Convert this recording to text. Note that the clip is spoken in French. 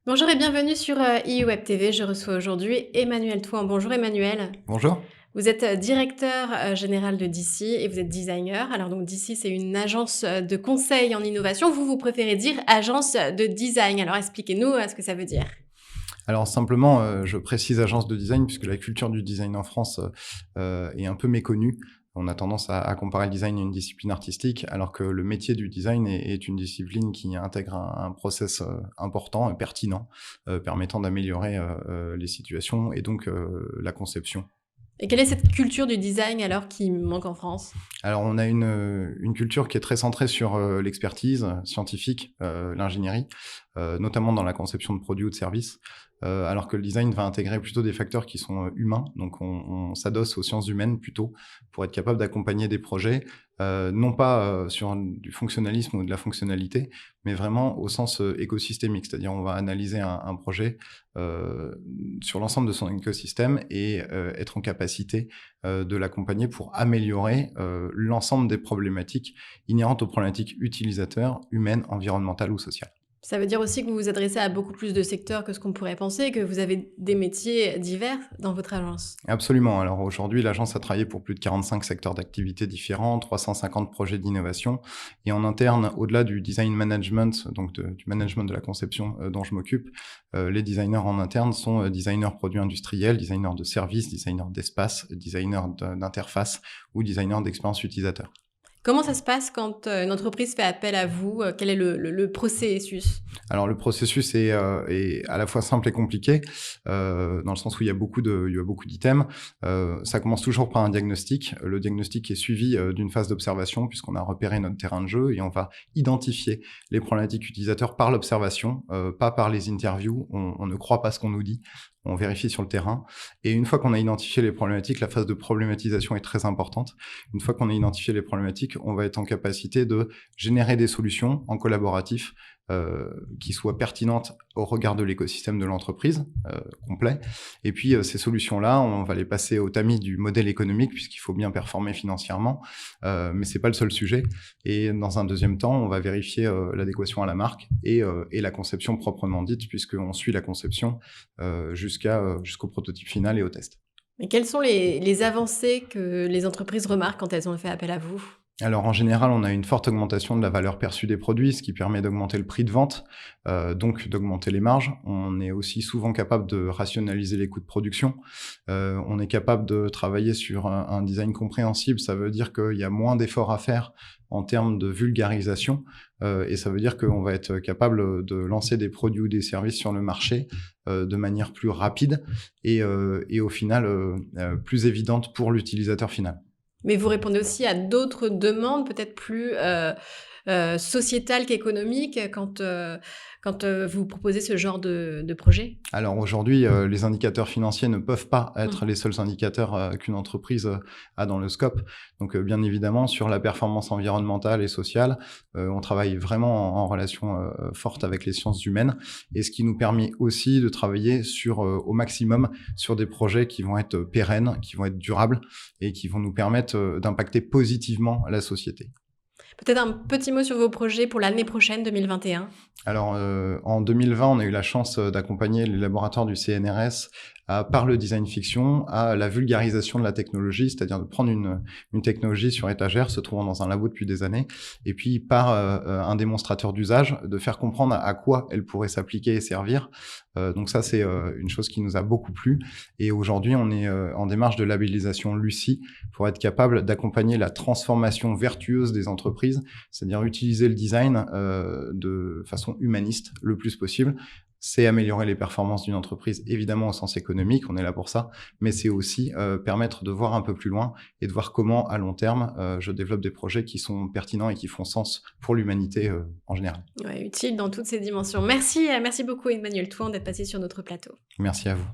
Bonjour et bienvenue sur eWeb TV. Je reçois aujourd'hui Emmanuel Touan. Bonjour Emmanuel. Bonjour. Vous êtes directeur général de DC et vous êtes designer. Alors donc DC, c'est une agence de conseil en innovation. Vous préférez dire agence de design. Alors expliquez-nous ce que ça veut dire. Alors simplement, je précise agence de design puisque la culture du design en France, est un peu méconnue. On a tendance à comparer le design à une discipline artistique, alors que le métier du design est une discipline qui intègre un process, important et pertinent, permettant d'améliorer, les situations et donc, la conception. Et quelle est cette culture du design alors qui manque en France? Alors on a une culture qui est très centrée sur, l'expertise scientifique, l'ingénierie, notamment dans la conception de produits ou de services, alors que le design va intégrer plutôt des facteurs qui sont, humains. Donc on s'adosse aux sciences humaines plutôt pour être capable d'accompagner des projets, non pas, sur du fonctionnalisme ou de la fonctionnalité, mais vraiment au sens, écosystémique. C'est-à-dire on va analyser un projet, heu, sur l'ensemble de son écosystème et être en capacité, de l'accompagner pour améliorer, l'ensemble des problématiques inhérentes aux problématiques utilisateurs, humaines, environnementales ou sociales. Ça veut dire aussi que vous vous adressez à beaucoup plus de secteurs que ce qu'on pourrait penser, que vous avez des métiers divers dans votre agence. Absolument. Alors aujourd'hui, l'agence a travaillé pour plus de 45 secteurs d'activité différents, 350 projets d'innovation. Et en interne, au-delà du design management, donc du management de la conception dont je m'occupe, les designers en interne sont designers produits industriels, designers de services, designers d'espace, designers d'interface ou designers d'expérience utilisateur. Comment ça se passe quand, une entreprise fait appel à vous? Quel est le processus? Alors le processus est à la fois simple et compliqué, dans le sens où il y a beaucoup d'items. Ça commence toujours par un diagnostic. Le diagnostic est suivi, d'une phase d'observation puisqu'on a repéré notre terrain de jeu et on va identifier les problématiques utilisateurs par l'observation, pas par les interviews. On ne croit pas ce qu'on nous dit, on vérifie sur le terrain et une fois qu'on a identifié les problématiques, la phase de problématisation est très importante. Une fois qu'on a identifié les problématiques, on va être en capacité de générer des solutions en collaboratif, qui soient pertinentes au regard de l'écosystème de l'entreprise, complet. Et puis, ces solutions-là, on va les passer au tamis du modèle économique puisqu'il faut bien performer financièrement, mais c'est pas le seul sujet. Et dans un deuxième temps, on va vérifier, l'adéquation à la marque et la conception proprement dite puisqu'on suit la conception, jusqu'au prototype final et au test. Mais quelles sont les avancées que les entreprises remarquent quand elles ont fait appel à vous? Alors en général, on a une forte augmentation de la valeur perçue des produits, ce qui permet d'augmenter le prix de vente, donc d'augmenter les marges. On est aussi souvent capable de rationaliser les coûts de production. On est capable de travailler sur un design compréhensible. Ça veut dire qu'il y a moins d'efforts à faire en termes de vulgarisation, et ça veut dire qu'on va être capable de lancer des produits ou des services sur le marché, de manière plus rapide et au final, plus évidente pour l'utilisateur final. Mais vous répondez aussi à d'autres demandes peut-être plus, sociétales qu'économiques quand vous proposez ce genre de projet? Alors aujourd'hui, les indicateurs financiers ne peuvent pas Mmh. être les seuls indicateurs, qu'une entreprise, a dans le scope. Donc, bien évidemment, sur la performance environnementale et sociale, on travaille vraiment en relation, forte avec les sciences humaines et ce qui nous permet aussi de travailler sur, au maximum sur des projets qui vont être pérennes, qui vont être durables et qui vont nous permettre, d'impacter positivement la société. Peut-être un petit mot sur vos projets pour l'année prochaine 2021? Alors, en 2020, on a eu la chance, d'accompagner les laboratoires du CNRS par le design fiction, à la vulgarisation de la technologie, c'est-à-dire de prendre une technologie sur étagère, se trouvant dans un labo depuis des années, et puis par, un démonstrateur d'usage, de faire comprendre à quoi elle pourrait s'appliquer et servir. Donc ça, c'est, une chose qui nous a beaucoup plu et aujourd'hui, on est, en démarche de labellisation Lucie pour être capable d'accompagner la transformation vertueuse des entreprises, c'est-à-dire utiliser le design, de façon humaniste le plus possible. C'est améliorer les performances d'une entreprise, évidemment au sens économique, on est là pour ça, mais c'est aussi permettre de voir un peu plus loin et de voir comment, à long terme, je développe des projets qui sont pertinents et qui font sens pour l'humanité en général. Ouais, utile dans toutes ces dimensions. Merci beaucoup Emmanuel Touan d'être passé sur notre plateau. Merci à vous.